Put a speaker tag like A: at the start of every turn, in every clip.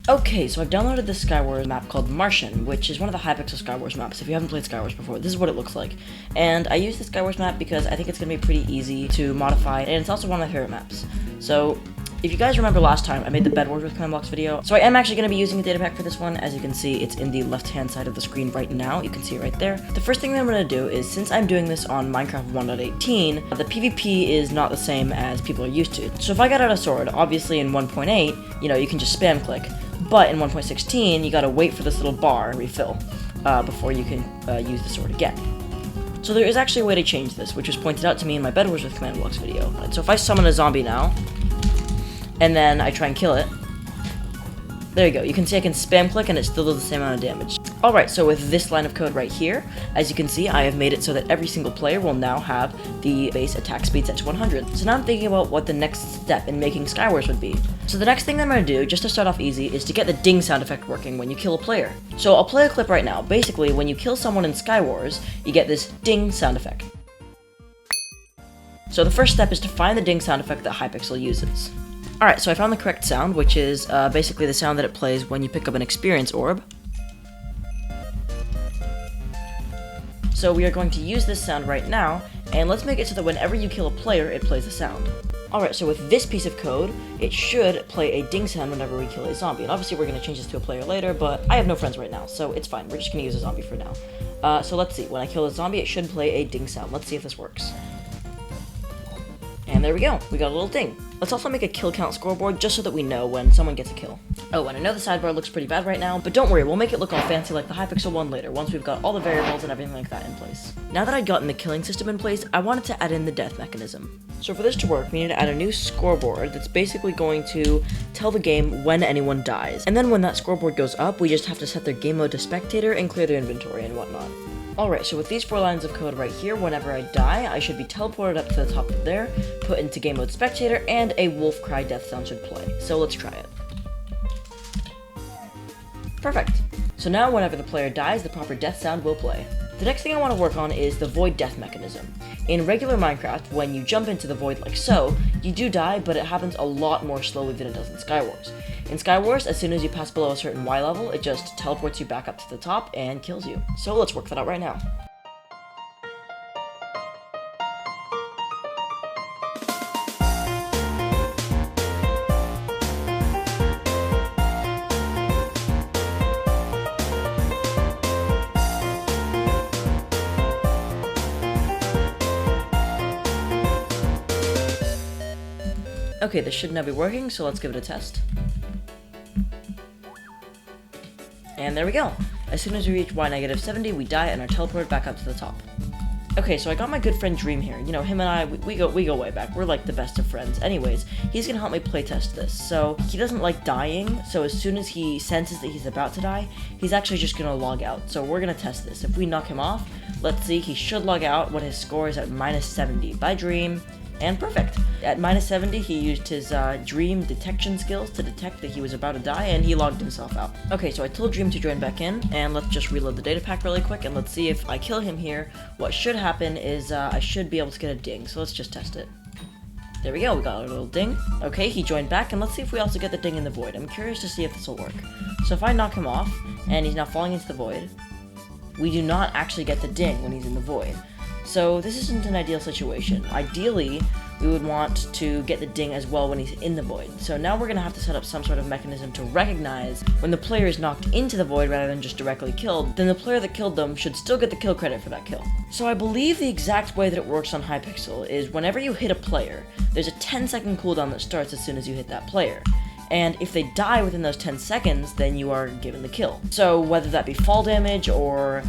A: Okay, so I've downloaded this Skywars map called Martian, which is one of the Hypixel Skywars maps. If you haven't played Skywars before, this is what it looks like. And I use this Skywars map because I think it's going to be pretty easy to modify, and it's also one of my favorite maps. So, if you guys remember last time, I made the Bed Wars with command blocks video. So I am actually going to be using a data pack for this one. As you can see, it's in the left-hand side of the screen right now. You can see it right there. The first thing that I'm going to do is, since I'm doing this on Minecraft 1.18, the PvP is not the same as people are used to. So if I got out a sword, obviously in 1.8, you can just spam click. But in 1.16, you gotta wait for this little bar to refill before you can use the sword again. So there is actually a way to change this, which was pointed out to me in my Bed Wars with command blocks video. Right, so if I summon a zombie now, and then I try and kill it, there you go. You can see I can spam click and it still does the same amount of damage. Alright, so with this line of code right here, as you can see, I have made it so that every single player will now have the base attack speed set to 100. So now I'm thinking about what the next step in making Skywars would be. So the next thing I'm going to do, just to start off easy, is to get the ding sound effect working when you kill a player. So I'll play a clip right now. Basically, when you kill someone in Skywars, you get this ding sound effect. So the first step is to find the ding sound effect that Hypixel uses. Alright, so I found the correct sound, which is basically the sound that it plays when you pick up an experience orb. So we are going to use this sound right now, and let's make it so that whenever you kill a player, it plays the sound. Alright, so with this piece of code, it should play a ding sound whenever we kill a zombie. And obviously we're going to change this to a player later, but I have no friends right now, so it's fine. We're just going to use a zombie for now. So let's see. When I kill a zombie, it should play a ding sound. Let's see if this works. And there we go. We got a little ding. Let's also make a kill count scoreboard just so that we know when someone gets a kill. Oh, and I know the sidebar looks pretty bad right now, but don't worry, we'll make it look all fancy like the Hypixel one later, once we've got all the variables and everything like that in place. Now that I'd gotten the killing system in place, I wanted to add in the death mechanism. So for this to work, we need to add a new scoreboard that's basically going to tell the game when anyone dies. And then when that scoreboard goes up, we just have to set their game mode to spectator and clear their inventory and whatnot. Alright, so with these 4 lines of code right here, whenever I die, I should be teleported up to the top of there, put into game mode spectator, and a wolf cry death sound should play. So let's try it. Perfect. So now whenever the player dies, the proper death sound will play. The next thing I want to work on is the void death mechanism. In regular Minecraft, when you jump into the void like so, you do die, but it happens a lot more slowly than it does in Skywars. In Skywars, as soon as you pass below a certain Y level, it just teleports you back up to the top and kills you. So let's work that out right now. Okay, this should now be working, so let's give it a test. And there we go. As soon as we reach Y-70, we die and are teleported back up to the top. Okay, so I got my good friend Dream here. You know, him and I, we go way back. We're like the best of friends. Anyways, he's gonna help me playtest this. So, he doesn't like dying, so as soon as he senses that he's about to die, he's actually just gonna log out. So we're gonna test this. If we knock him off, let's see, he should log out when his score is at -70. Bye, Dream. And perfect. At -70, he used his Dream detection skills to detect that he was about to die, and he logged himself out. Okay, so I told Dream to join back in, and let's just reload the data pack really quick, and let's see if I kill him here. What should happen is I should be able to get a ding, so let's just test it. There we go, we got a little ding. Okay, he joined back, and let's see if we also get the ding in the void. I'm curious to see if this will work. So if I knock him off, and he's now falling into the void, we do not actually get the ding when he's in the void. So this isn't an ideal situation. Ideally, we would want to get the ding as well when he's in the void. So now we're going to have to set up some sort of mechanism to recognize when the player is knocked into the void rather than just directly killed, then the player that killed them should still get the kill credit for that kill. So I believe the exact way that it works on Hypixel is whenever you hit a player, there's a 10-second cooldown that starts as soon as you hit that player. And if they die within those 10 seconds, then you are given the kill. So whether that be fall damage or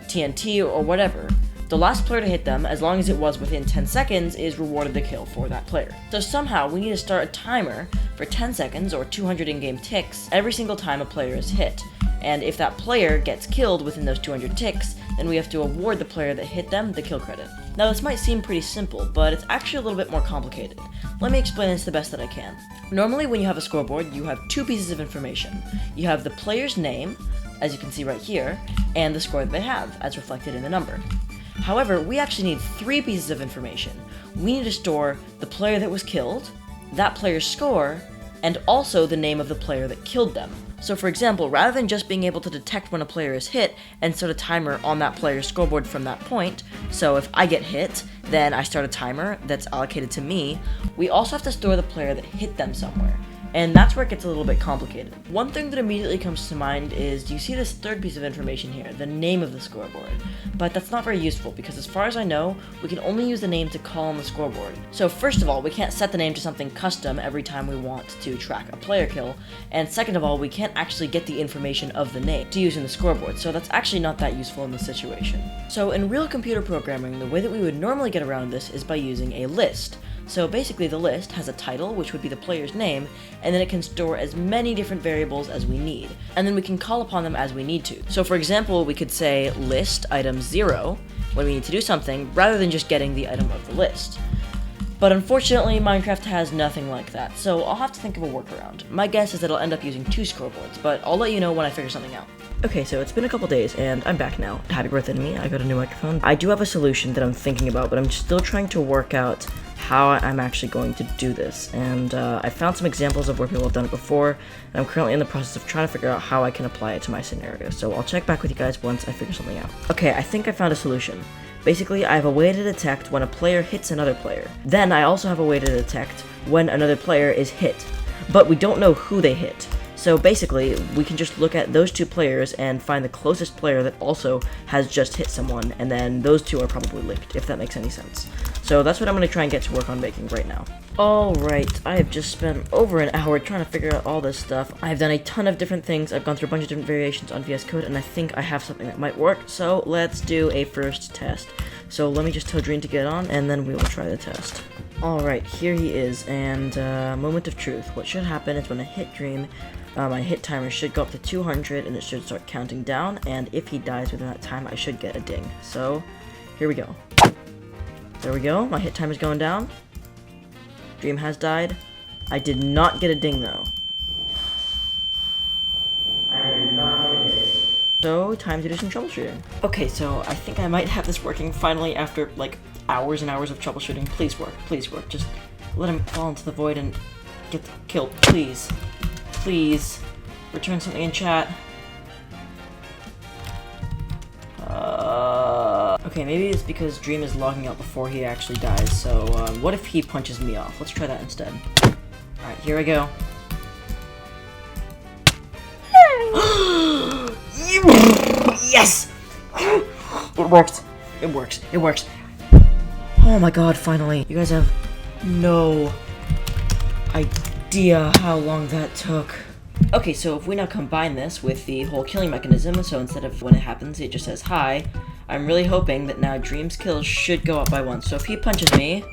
A: TNT or whatever, the last player to hit them, as long as it was within 10 seconds, is rewarded the kill for that player. So somehow, we need to start a timer for 10 seconds, or 200 in-game ticks, every single time a player is hit. And if that player gets killed within those 200 ticks, then we have to award the player that hit them the kill credit. Now this might seem pretty simple, but it's actually a little bit more complicated. Let me explain this the best that I can. Normally when you have a scoreboard, you have 2 pieces of information. You have the player's name, as you can see right here, and the score that they have, as reflected in the number. However, we actually need 3 pieces of information. We need to store the player that was killed, that player's score, and also the name of the player that killed them. So for example, rather than just being able to detect when a player is hit and start a timer on that player's scoreboard from that point, so if I get hit, then I start a timer that's allocated to me, we also have to store the player that hit them somewhere. And that's where it gets a little bit complicated. One thing that immediately comes to mind is, you see this third piece of information here, the name of the scoreboard. But that's not very useful, because as far as I know, we can only use the name to call on the scoreboard. So first of all, we can't set the name to something custom every time we want to track a player kill, and second of all, we can't actually get the information of the name to use in the scoreboard, so that's actually not that useful in this situation. So in real computer programming, the way that we would normally get around this is by using a list. So basically the list has a title, which would be the player's name, and then it can store as many different variables as we need. And then we can call upon them as we need to. So for example, we could say list item 0 when we need to do something, rather than just getting the item of the list. But unfortunately, Minecraft has nothing like that, so I'll have to think of a workaround. My guess is that I'll end up using 2 scoreboards, but I'll let you know when I figure something out. Okay, so it's been a couple days, and I'm back now. Happy birthday to me, I got a new microphone. I do have a solution that I'm thinking about, but I'm still trying to work out how I'm actually going to do this, and I found some examples of where people have done it before, and I'm currently in the process of trying to figure out how I can apply it to my scenario, so I'll check back with you guys once I figure something out. Okay, I think I found a solution. Basically, I have a way to detect when a player hits another player. Then I also have a way to detect when another player is hit, but we don't know who they hit. So basically, we can just look at those 2 players and find the closest player that also has just hit someone, and then those 2 are probably linked, if that makes any sense. So that's what I'm going to try and get to work on making right now. Alright, I have just spent over an hour trying to figure out all this stuff. I've done a ton of different things, I've gone through a bunch of different variations on VS Code, and I think I have something that might work, so let's do a first test. So let me just tell Dream to get on, and then we will try the test. Alright, here he is, and moment of truth. What should happen is when I hit Dream, my hit timer should go up to 200, and it should start counting down, and if he dies within that time, I should get a ding. So, here we go. There we go, my hit timer is going down. Dream has died. I did not get a ding, though. I did not get a ding. So, time to do some troubleshooting. Okay, so I think I might have this working finally after, like, hours and hours of troubleshooting. Please work, please work. Just let him fall into the void and get killed, please. Please. Return something in chat. Okay, maybe it's because Dream is logging out before he actually dies, so what if he punches me off? Let's try that instead. Alright, here we go. Yes! It worked. It works. It works. Oh my god, finally. You guys have no idea how long that took. Okay, so if we now combine this with the whole killing mechanism, so instead of when it happens, it just says hi, I'm really hoping that now Dream's kills should go up by 1. So if he punches me,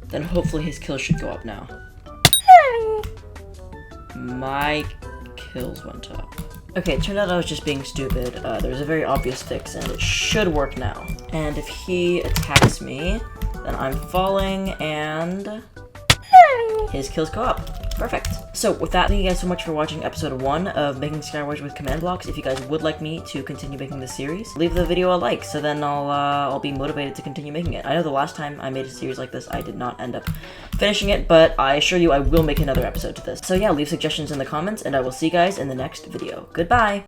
A: then hopefully his kills should go up now. My kills went up. Okay, it turned out I was just being stupid. There's a very obvious fix, and it should work now. And if he attacks me, then I'm falling, and his kills go up. Perfect. So with that, thank you guys so much for watching episode 1 of Making Skywars with command blocks. If you guys would like me to continue making this series, leave the video a like, so then I'll be motivated to continue making it. I know the last time I made a series like this, I did not end up finishing it, but I assure you I will make another episode to this. So yeah, leave suggestions in the comments, and I will see you guys in the next video. Goodbye!